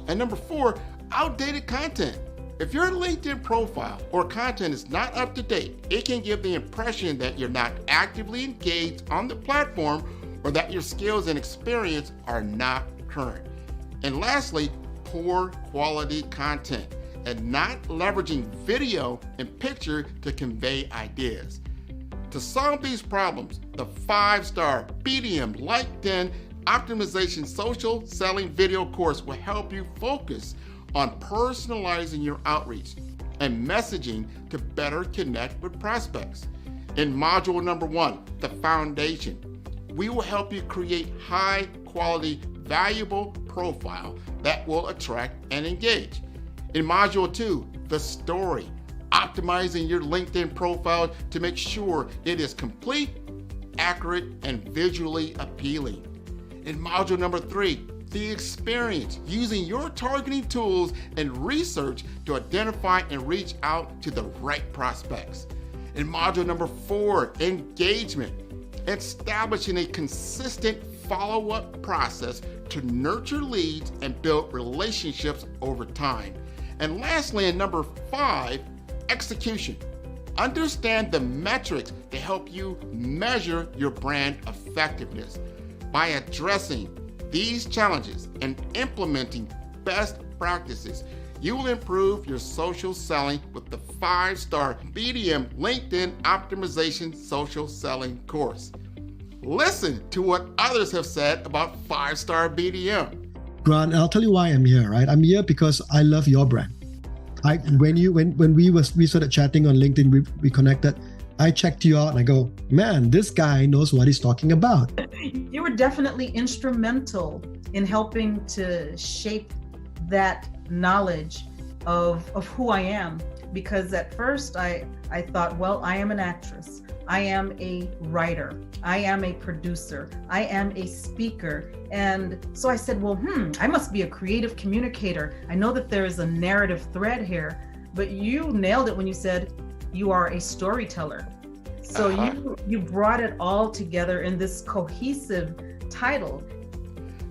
And number 4, outdated content. If your LinkedIn profile or content is not up to date, it can give the impression that you're not actively engaged on the platform or that your skills and experience are not current. And lastly, poor quality content and not leveraging video and picture to convey ideas. To solve these problems, the 5-star BDM LinkedIn Optimization Social Selling Video course will help you focus on personalizing your outreach and messaging to better connect with prospects. In module number 1, the foundation, we will help you create high quality, valuable profile that will attract and engage. In module 2, the story, optimizing your LinkedIn profile to make sure it is complete, accurate, and visually appealing. In module number 3, the experience, using your targeting tools and research to identify and reach out to the right prospects. In module number 4, engagement, establishing a consistent follow-up process to nurture leads and build relationships over time. And lastly, in number 5, execution. Understand the metrics to help you measure your brand effectiveness. By addressing these challenges and implementing best practices, you will improve your social selling with the 5-star BDM LinkedIn Optimization Social Selling course. Listen to what others have said about 5-star BDM. Grant, I'll tell you why I'm here, right? I'm here because I love your brand. When we started chatting on LinkedIn, we connected. I checked you out and I go, man, this guy knows what he's talking about. You were definitely instrumental in helping to shape that knowledge of who I am. Because at first I thought, well, I am an actress. I am a writer. I am a producer. I am a speaker. And so I said, well, I must be a creative communicator. I know that there is a narrative thread here, but you nailed it when you said you are a storyteller. So you brought it all together in this cohesive title.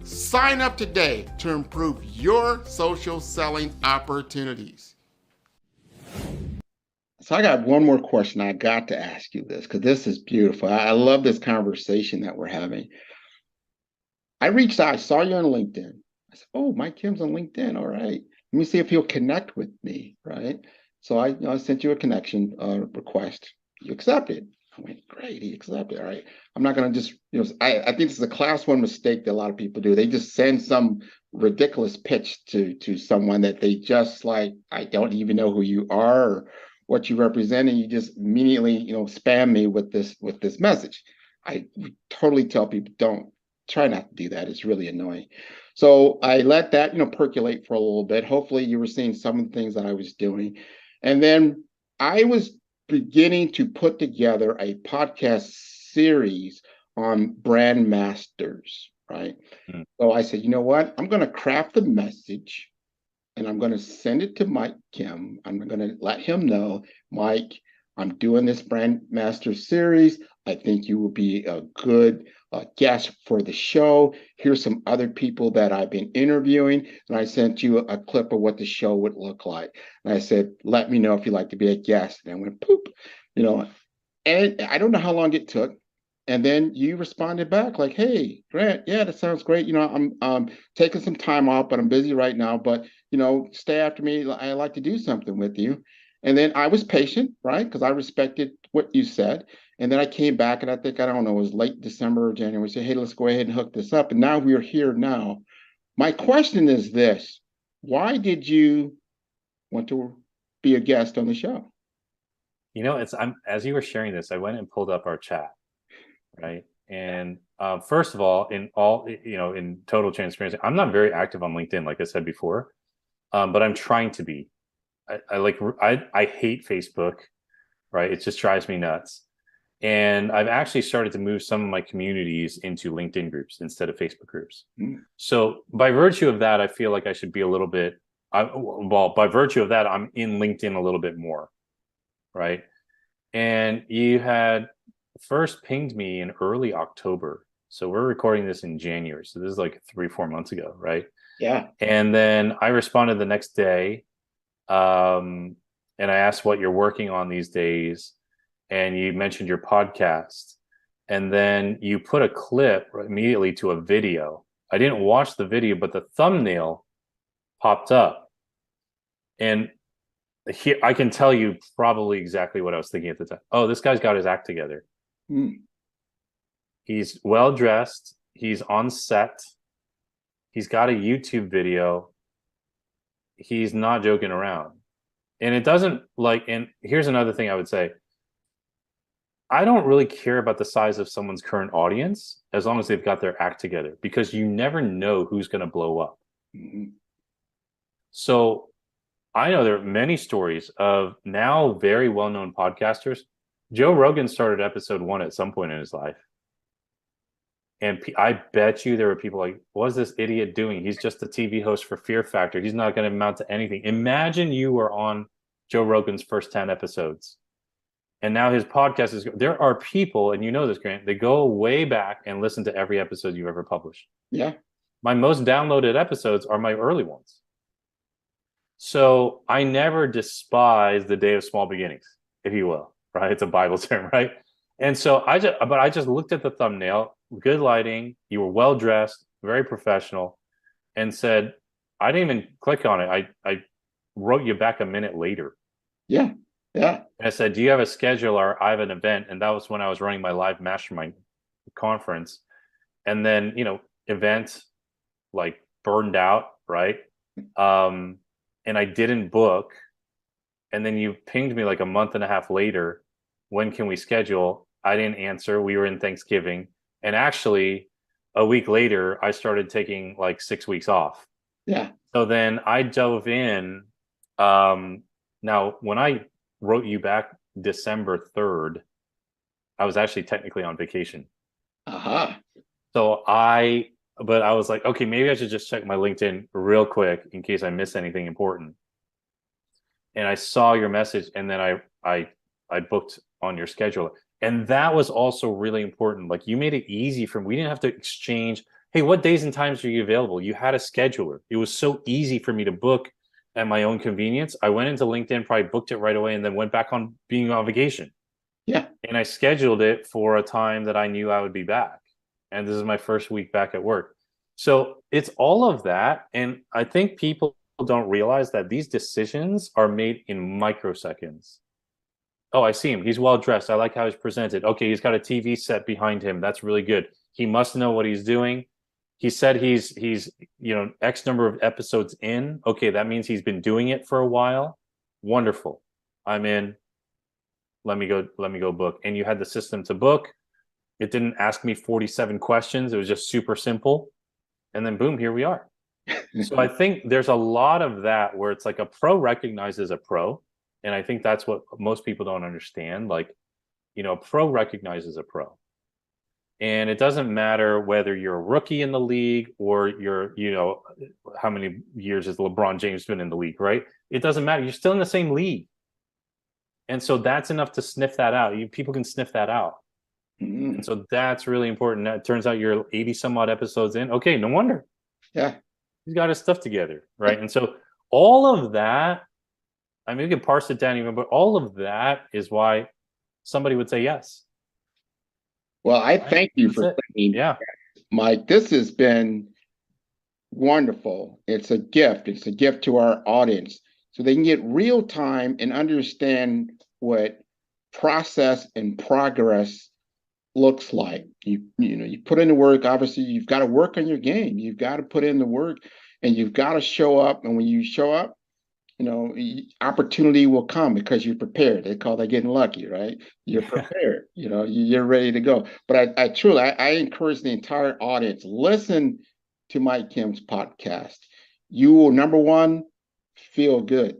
Sign up today to improve your social selling opportunities. So I got one more question. I got to ask you this because this is beautiful. I love this conversation that we're having. I reached out, I saw you on LinkedIn. I said, oh, Mike Kim's on LinkedIn. All right. Let me see if he'll connect with me, right? So I sent you a connection request. You accepted. I went, great, he accepted. All right. I'm not going to just, I think this is a class 1 mistake that a lot of people do. They just send some ridiculous pitch to someone that they just like, I don't even know who you are or what you represent, and you just immediately, spam me with this message. I totally tell people, don't try not to do that. It's really annoying. So I let that, percolate for a little bit. Hopefully you were seeing some of the things that I was doing. And then I was beginning to put together a podcast series on brand masters, right? So I said, you know what? I'm going to craft the message and I'm going to send it to Mike Kim. I'm going to let him know, Mike, I'm doing this brand master series. I think you will be a good guest for the show. Here's some other people that I've been interviewing. And I sent you a clip of what the show would look like. And I said, let me know if you'd like to be a guest. And I went, poop, and I don't know how long it took. And then you responded back like, hey, Grant, yeah, that sounds great. I'm taking some time off, but I'm busy right now. But, stay after me. I like to do something with you. And then I was patient, right? Because I respected what you said. And then I came back and I think, I don't know, it was late December or January. Said, hey, let's go ahead and hook this up. And now we're here now. My question is this. Why did you want to be a guest on the show? As you were sharing this, I went and pulled up our chat, right? And first of all, in total transparency, I'm not very active on LinkedIn, like I said before, but I'm trying to be. I hate Facebook, right? It just drives me nuts. And I've actually started to move some of my communities into LinkedIn groups instead of Facebook groups. So by virtue of that, I feel like I should be a little bit Well, by virtue of that, I'm in LinkedIn a little bit more, right? And you had first pinged me in early October. So we're recording this in January. So this is like 3-4 months ago, right? Yeah. And then I responded the next day. And I asked what you're working on these days. And you mentioned your podcast. And then you put a clip immediately to a video. I didn't watch the video, but the thumbnail popped up. And here, I can tell you probably exactly what I was thinking at the time. Oh, this guy's got his act together. He's well dressed. He's on set. He's got a YouTube video. He's not joking around. And it doesn't and here's another thing I would say. I don't really care about the size of someone's current audience as long as they've got their act together, because you never know who's going to blow up. So I know there are many stories of now very well-known podcasters. Joe Rogan started episode 1 at some point in his life. And I bet you there were people like, what is this idiot doing? He's just a TV host for Fear Factor. He's not going to amount to anything. Imagine you were on Joe Rogan's first 10 episodes. And now his podcast is, there are people, and you know this, Grant, they go way back and listen to every episode you've ever published. Yeah. My most downloaded episodes are my early ones. So I never despise the day of small beginnings, if you will, right? It's a Bible term, right? And so I just looked at the thumbnail, good lighting, you were well dressed, very professional, and said, I didn't even click on it. I wrote you back a minute later. Yeah. Yeah. And I said, do you have a schedule, or I have an event? And that was when I was running my live mastermind conference. And then, event like burned out, right? And I didn't book. And then you pinged me like a month and a half later, when can we schedule? I didn't answer. We were in Thanksgiving. And actually, a week later, I started taking like 6 weeks off. Yeah. So then I dove in. Now, when I wrote you back December 3rd, I was actually technically on vacation. So but I was like, okay, maybe I should just check my LinkedIn real quick in case I miss anything important. And I saw your message, and then I booked on your schedule. And that was also really important. Like, you made it easy for me. We didn't have to exchange, hey, what days and times are you available? You had a scheduler. It was so easy for me to book at my own convenience. I went into LinkedIn, probably booked it right away, and then went back on being on vacation. Yeah. And I scheduled it for a time that I knew I would be back. And this is my first week back at work. So it's all of that. And I think people don't realize that these decisions are made in microseconds. Oh, I see him. He's well dressed. I like how he's presented. Okay, he's got a TV set behind him. That's really good. He must know what he's doing. He said he's X number of episodes in. Okay, that means he's been doing it for a while. Wonderful. I'm in. Let me go book. And you had the system to book. It didn't ask me 47 questions. It was just super simple. And then boom, here we are. So I think there's a lot of that where it's like a pro recognizes a pro. And I think that's what most people don't understand. Like, a pro recognizes a pro. And it doesn't matter whether you're a rookie in the league or you're, how many years has LeBron James been in the league, right? It doesn't matter. You're still in the same league. And so that's enough to sniff that out. People can sniff that out. And so that's really important. It turns out you're 80 some odd episodes in. Okay, no wonder. Yeah. He's got his stuff together, right? And so all of that, I mean, we can parse it down even, but all of that is why somebody would say yes. Well, I thank you for saying, Mike, this has been wonderful. It's a gift. It's a gift to our audience, so they can get real time and understand what process and progress looks like. You put in the work. Obviously, you've got to work on your game. You've got to put in the work, and you've got to show up. And when you show up, opportunity will come because you're prepared. They call that getting lucky, right? You're prepared. You're ready to go. But I truly encourage the entire audience, listen to Mike Kim's podcast. You will, number one, feel good.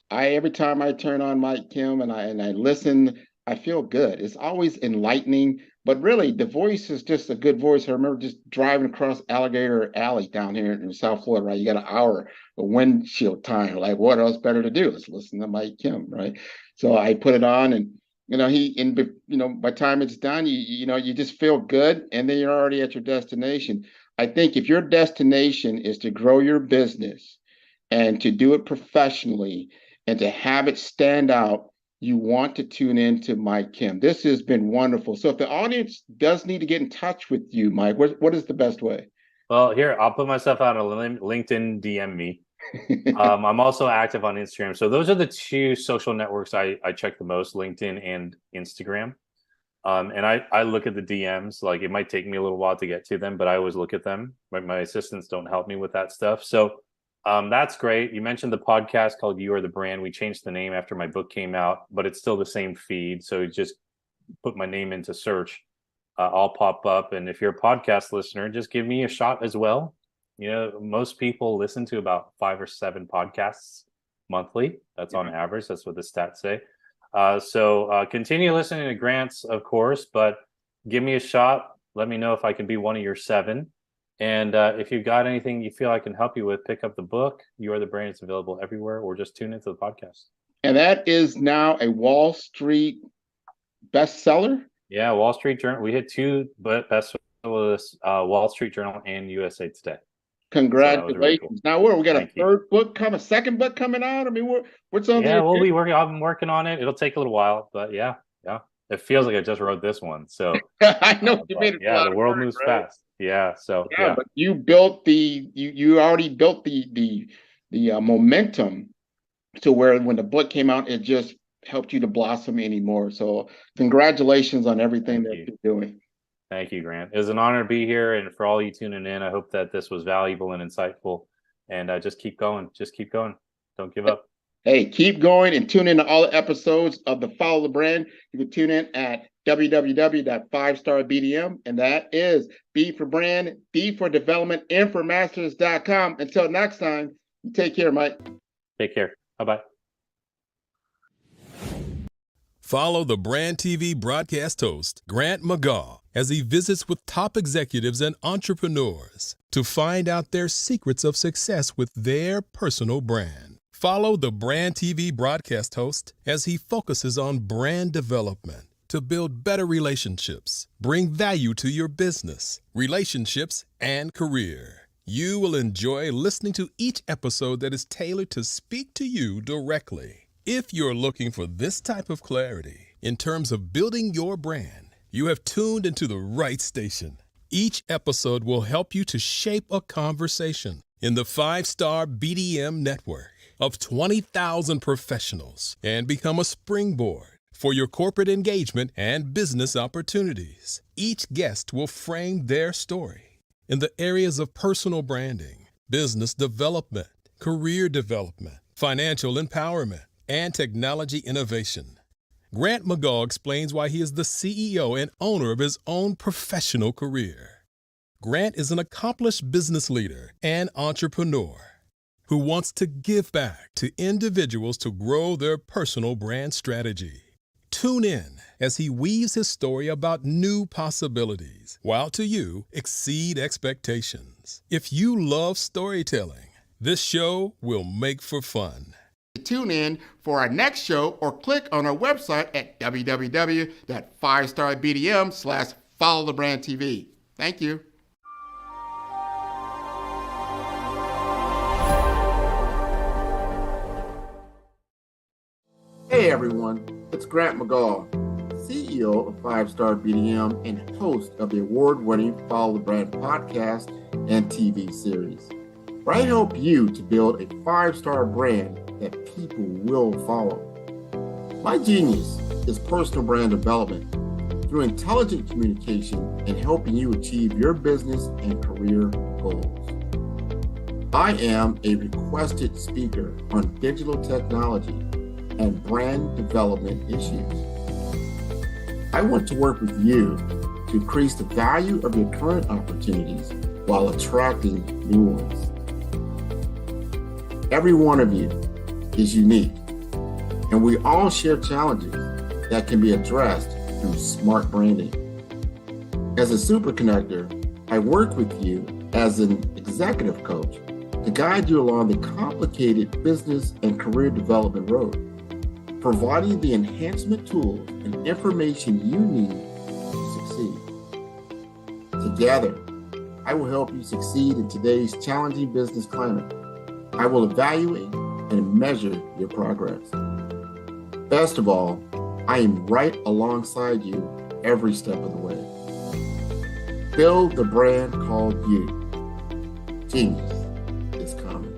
Every time I turn on Mike Kim and I listen, I feel good. It's always enlightening, but really the voice is just a good voice. I remember just driving across Alligator Alley down here in South Florida, right? You got an hour of windshield time. Like, what else better to do? Let's listen to Mike Kim, right? So I put it on, and by the time it's done, you just feel good, and then you're already at your destination. I think if your destination is to grow your business and to do it professionally and to have it stand out, you want to tune in to Mike Kim. This has been wonderful. So if the audience does need to get in touch with you, Mike, what is the best way? Well, here, I'll put myself out on LinkedIn, DM me. I'm also active on Instagram. So those are the two social networks I check the most, LinkedIn and Instagram. And I look at the DMs. Like, it might take me a little while to get to them, but I always look at them. My assistants don't help me with that stuff. So that's great. You mentioned the podcast called You Are the Brand. We changed the name after my book came out, but it's still the same feed. So you just put my name into search. I'll pop up. And if you're a podcast listener, just give me a shot as well. Most people listen to about 5 or 7 podcasts monthly. That's on average. That's what the stats say. So continue listening to Grant's, of course, but give me a shot. Let me know if I can be one of your 7. And if you've got anything you feel I can help you with, pick up the book. You Are the Brand. It's available everywhere, or just tune into the podcast. And that is now a Wall Street bestseller? Yeah, Wall Street Journal. We hit 2 bestsellers, Wall Street Journal and USA Today. Congratulations. So really cool. Now we got a second book coming out? I mean, what's on there? Yeah, we'll be working. I've been working on it. It'll take a little while, but yeah. It feels like I just wrote this one. So I know you made it. Yeah, the world moves fast. Yeah. So yeah. But you built you already built the momentum to where when the book came out, it just helped you to blossom anymore. So congratulations on everything that you're doing. Thank you, Grant. It was an honor to be here, and for all you tuning in, I hope that this was valuable and insightful. And just keep going. Just keep going. Don't give up. Hey, keep going and tune in to all the episodes of the Follow the Brand. You can tune in at www.5starbdm, and that is B for brand, D for development, M for masters.com. Until next time, take care, Mike. Take care. Bye-bye. Follow the Brand TV broadcast host, Grant McGaugh, as he visits with top executives and entrepreneurs to find out their secrets of success with their personal brand. Follow the Brand TV broadcast host as he focuses on brand development to build better relationships, bring value to your business, relationships, and career. You will enjoy listening to each episode that is tailored to speak to you directly. If you're looking for this type of clarity in terms of building your brand, you have tuned into the right station. Each episode will help you to shape a conversation in the 5-Star BDM network of 20,000 professionals and become a springboard for your corporate engagement and business opportunities. Each guest will frame their story in the areas of personal branding, business development, career development, financial empowerment, and technology innovation. Grant McGaugh explains why he is the CEO and owner of his own professional career. Grant is an accomplished business leader and entrepreneur who wants to give back to individuals to grow their personal brand strategy. Tune in as he weaves his story about new possibilities, while to you exceed expectations. If you love storytelling, this show will make for fun. Tune in for our next show or click on our website at www.5starbdm/followthebrandtv. Thank you. Hey everyone, it's Grant McGaugh, CEO of 5-Star BDM and host of the award-winning Follow the Brand podcast and TV series, where I help you to build a 5-star brand that people will follow. My genius is personal brand development through intelligent communication and helping you achieve your business and career goals. I am a requested speaker on digital technology and brand development issues. I want to work with you to increase the value of your current opportunities while attracting new ones. Every one of you is unique, and we all share challenges, that can be addressed through smart branding. As a super connector, I work with you as an executive coach to guide you along the complicated business and career development road, providing the enhancement tools and information you need to succeed. Together, I will help you succeed in today's challenging business climate. I will evaluate and measure your progress. Best of all, I am right alongside you every step of the way. Build the brand called you. Genius is coming.